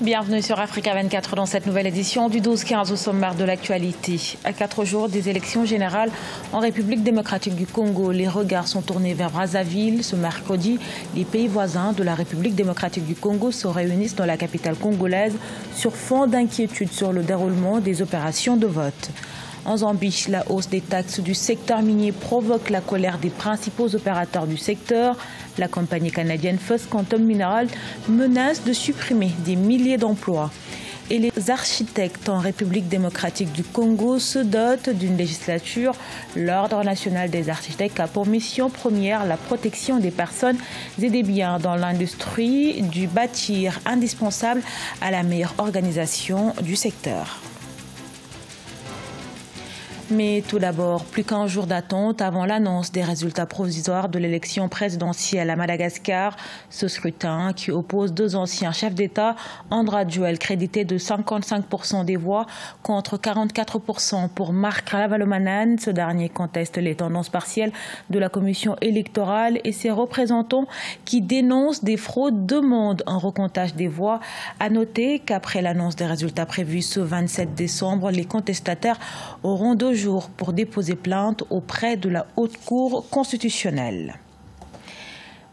Bienvenue sur Africa 24 dans cette nouvelle édition du 12-15 au sommaire de l'actualité. À 4 jours des élections générales en République démocratique du Congo, les regards sont tournés vers Brazzaville. Ce mercredi, les pays voisins de la République démocratique du Congo se réunissent dans la capitale congolaise sur fond d'inquiétude sur le déroulement des opérations de vote. En Zambie, la hausse des taxes du secteur minier provoque la colère des principaux opérateurs du secteur. La compagnie canadienne First Quantum Minerals menace de supprimer des milliers d'emplois. Et les architectes en République démocratique du Congo se dotent d'une législature. L'Ordre national des architectes a pour mission première la protection des personnes et des biens dans l'industrie du bâtir, indispensable à la meilleure organisation du secteur. Mais tout d'abord, plus qu'un jour d'attente avant l'annonce des résultats provisoires de l'élection présidentielle à Madagascar. Ce scrutin qui oppose deux anciens chefs d'État, André Joël crédité de 55% des voix contre 44% pour Marc Ravalomanane. Ce dernier conteste les tendances partielles de la commission électorale et ses représentants qui dénoncent des fraudes demandent un recomptage des voix. À noter qu'après l'annonce des résultats prévus ce 27 décembre, les contestataires auront 2 jours pour déposer plainte auprès de la Haute Cour constitutionnelle.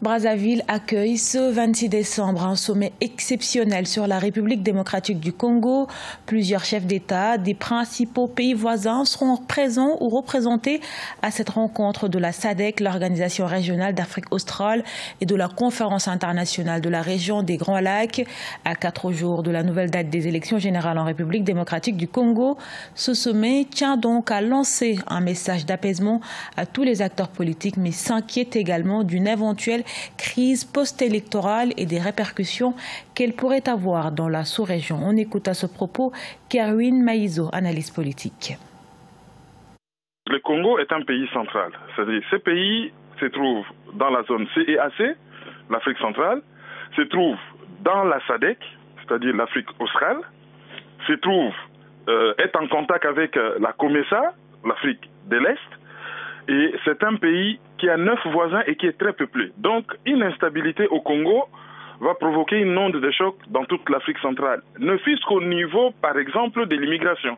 Brazzaville accueille ce 26 décembre un sommet exceptionnel sur la République démocratique du Congo. Plusieurs chefs d'État des principaux pays voisins seront présents ou représentés à cette rencontre de la SADC, l'Organisation régionale d'Afrique australe, et de la Conférence internationale de la région des Grands Lacs. À 4 jours de la nouvelle date des élections générales en République démocratique du Congo, ce sommet tient donc à lancer un message d'apaisement à tous les acteurs politiques, mais s'inquiète également d'une éventuelle crise post-électorale et des répercussions qu'elle pourrait avoir dans la sous-région. On écoute à ce propos Kerwin Maïzo, analyste politique. Le Congo est un pays central. C'est-à-dire ce pays se trouve dans la zone CEAC, l'Afrique centrale, se trouve dans la SADC, c'est-à-dire l'Afrique australe, se trouve, est en contact avec la COMESA, l'Afrique de l'Est, et c'est un pays qui a 9 voisins et qui est très peuplé. Donc, une instabilité au Congo va provoquer une onde de choc dans toute l'Afrique centrale. Ne fût-ce qu'au niveau, par exemple, de l'immigration.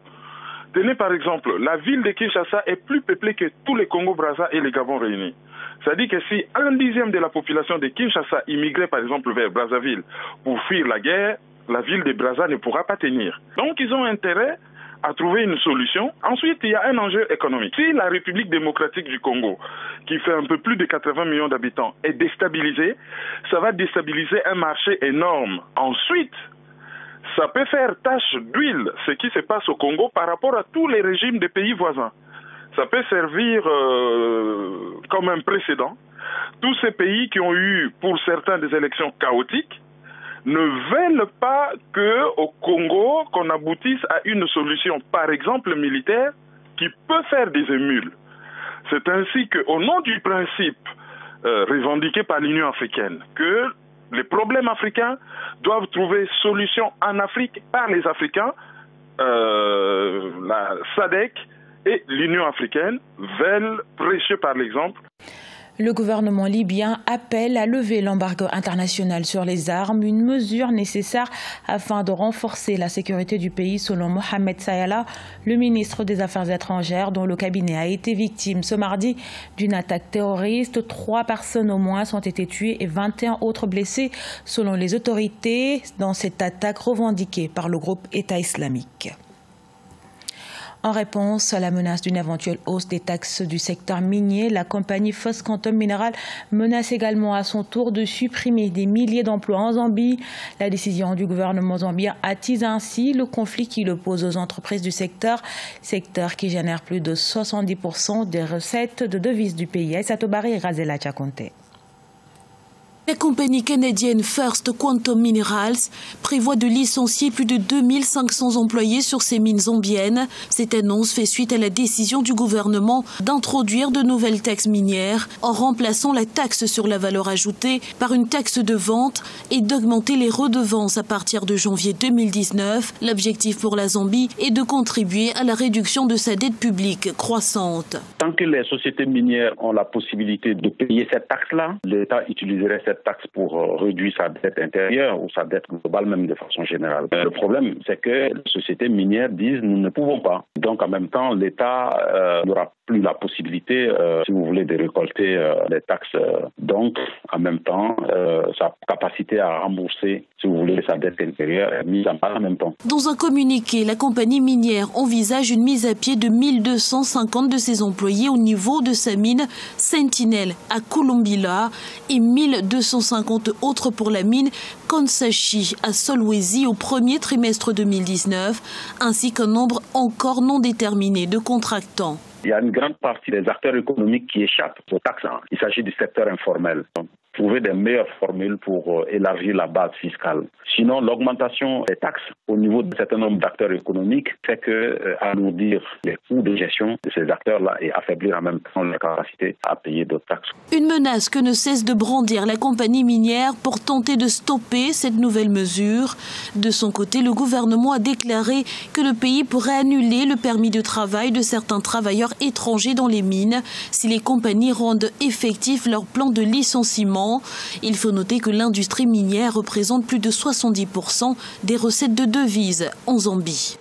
Tenez par exemple, la ville de Kinshasa est plus peuplée que tous les Congo-Brazza et les Gabon réunis. C'est-à-dire que si 1/10 de la population de Kinshasa immigrait par exemple vers Brazzaville pour fuir la guerre, la ville de Brazza ne pourra pas tenir. Donc, ils ont intérêt à trouver une solution. Ensuite, il y a un enjeu économique. Si la République démocratique du Congo, qui fait un peu plus de 80 millions d'habitants, est déstabilisée, ça va déstabiliser un marché énorme. Ensuite, ça peut faire tache d'huile, ce qui se passe au Congo par rapport à tous les régimes des pays voisins. Ça peut servir comme un précédent. Tous ces pays qui ont eu, pour certains, des élections chaotiques, ne veulent pas qu'au Congo, qu'on aboutisse à une solution, par exemple militaire, qui peut faire des émules. C'est ainsi qu'au nom du principe revendiqué par l'Union africaine, que les problèmes africains doivent trouver solution en Afrique par les Africains, la SADC et l'Union africaine veulent prêcher par l'exemple. Le gouvernement libyen appelle à lever l'embargo international sur les armes, une mesure nécessaire afin de renforcer la sécurité du pays, selon Mohamed Sayala, le ministre des Affaires étrangères, dont le cabinet a été victime ce mardi d'une attaque terroriste. 3 personnes au moins ont été tuées et 21 autres blessées, selon les autorités, dans cette attaque revendiquée par le groupe État islamique. En réponse à la menace d'une éventuelle hausse des taxes du secteur minier, la compagnie First Quantum Minerals menace également à son tour de supprimer des milliers d'emplois en Zambie. La décision du gouvernement zambien attise ainsi le conflit qui l'oppose aux entreprises du secteur qui génère plus de 70% des recettes de devises du pays. Aïssa Tobari et Razela Chakonte. La compagnie canadienne First Quantum Minerals prévoit de licencier plus de 2500 employés sur ses mines zambiennes. Cette annonce fait suite à la décision du gouvernement d'introduire de nouvelles taxes minières en remplaçant la taxe sur la valeur ajoutée par une taxe de vente et d'augmenter les redevances à partir de janvier 2019. L'objectif pour la Zambie est de contribuer à la réduction de sa dette publique croissante. Tant que les sociétés minières ont la possibilité de payer cette taxe-là, l'État utiliserait cette cette taxe pour réduire sa dette intérieure ou sa dette globale même de façon générale. Le problème, c'est que les sociétés minières disent nous ne pouvons pas. Donc en même temps, l'État n'aura plus la possibilité, si vous voulez, de récolter les taxes. Donc en même temps, sa capacité à rembourser, si vous voulez, sa dette intérieure est mise en place en même temps. Dans un communiqué, la compagnie minière envisage une mise à pied de 1250 de ses employés au niveau de sa mine Sentinelle à Kulumbila et 1250 autres pour la mine Kansashi à Solwezi au premier trimestre 2019, ainsi qu'un nombre encore non déterminé de contractants. Il y a une grande partie des acteurs économiques qui échappent aux taxes. Il s'agit du secteur informel. Trouver des meilleures formules pour élargir la base fiscale. Sinon, l'augmentation des taxes au niveau d'un certain nombre d'acteurs économiques fait que alourdir les coûts de gestion de ces acteurs-là et affaiblir en même temps leur capacité à payer d'autres taxes. Une menace que ne cesse de brandir la compagnie minière pour tenter de stopper cette nouvelle mesure. De son côté, le gouvernement a déclaré que le pays pourrait annuler le permis de travail de certains travailleurs étrangers dans les mines si les compagnies rendent effectif leur plan de licenciement. Il faut noter que l'industrie minière représente plus de 70% des recettes de devises en Zambie.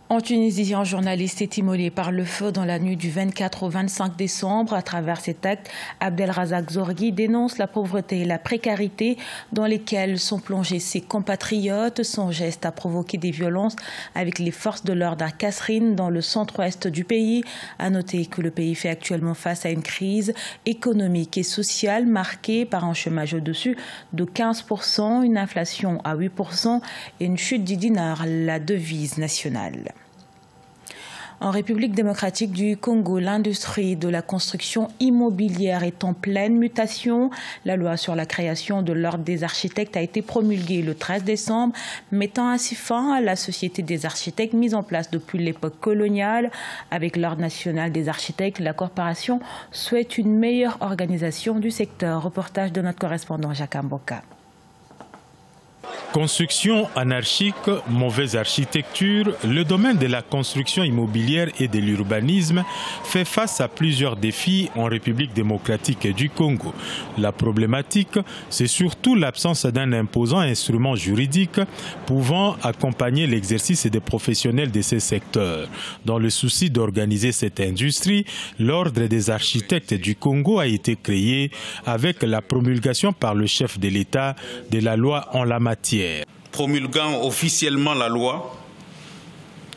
En Tunisie, un journaliste est immolé par le feu dans la nuit du 24 au 25 décembre. À travers cet acte, Abdelrazak Zorgui dénonce la pauvreté et la précarité dans lesquelles sont plongés ses compatriotes. Son geste a provoqué des violences avec les forces de l'ordre à Kasserine, dans le centre-ouest du pays. À noter que le pays fait actuellement face à une crise économique et sociale marquée par un chômage au-dessus de 15%, une inflation à 8% et une chute du dinar, la devise nationale. En République démocratique du Congo, l'industrie de la construction immobilière est en pleine mutation. La loi sur la création de l'ordre des architectes a été promulguée le 13 décembre, mettant ainsi fin à la société des architectes mise en place depuis l'époque coloniale. Avec l'ordre national des architectes, la corporation souhaite une meilleure organisation du secteur. Reportage de notre correspondant Jacques Amboka. Construction anarchique, mauvaise architecture, le domaine de la construction immobilière et de l'urbanisme fait face à plusieurs défis en République démocratique du Congo. La problématique, c'est surtout l'absence d'un imposant instrument juridique pouvant accompagner l'exercice des professionnels de ces secteurs. Dans le souci d'organiser cette industrie, l'Ordre des architectes du Congo a été créé avec la promulgation par le chef de l'État de la loi en la matière. Promulguant officiellement la loi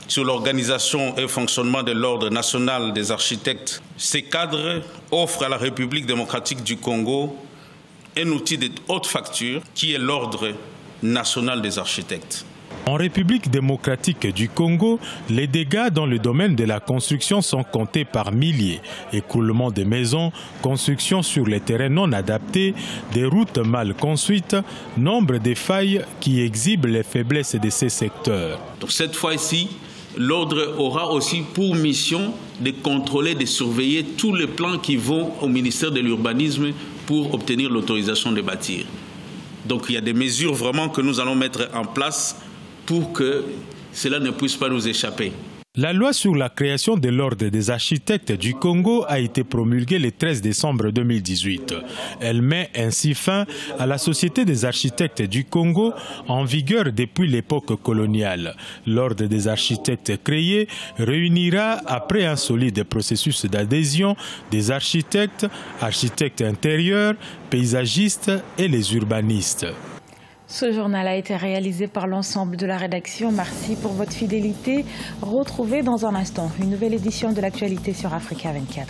sur l'organisation et fonctionnement de l'Ordre national des architectes, ces cadres offrent à la République démocratique du Congo un outil de haute facture qui est l'Ordre national des architectes. En République démocratique du Congo, les dégâts dans le domaine de la construction sont comptés par milliers. Écoulement des maisons, construction sur les terrains non adaptés, des routes mal construites, nombre de failles qui exhibent les faiblesses de ces secteurs. Donc cette fois-ci, l'Ordre aura aussi pour mission de contrôler, de surveiller tous les plans qui vont au ministère de l'Urbanisme pour obtenir l'autorisation de bâtir. Donc il y a des mesures vraiment que nous allons mettre en place pour que cela ne puisse pas nous échapper. La loi sur la création de l'Ordre des architectes du Congo a été promulguée le 13 décembre 2018. Elle met ainsi fin à la Société des architectes du Congo en vigueur depuis l'époque coloniale. L'Ordre des architectes créé réunira, après un solide processus d'adhésion, des architectes, architectes intérieurs, paysagistes et les urbanistes. Ce journal a été réalisé par l'ensemble de la rédaction. Merci pour votre fidélité. Retrouvez dans un instant une nouvelle édition de l'actualité sur Africa 24.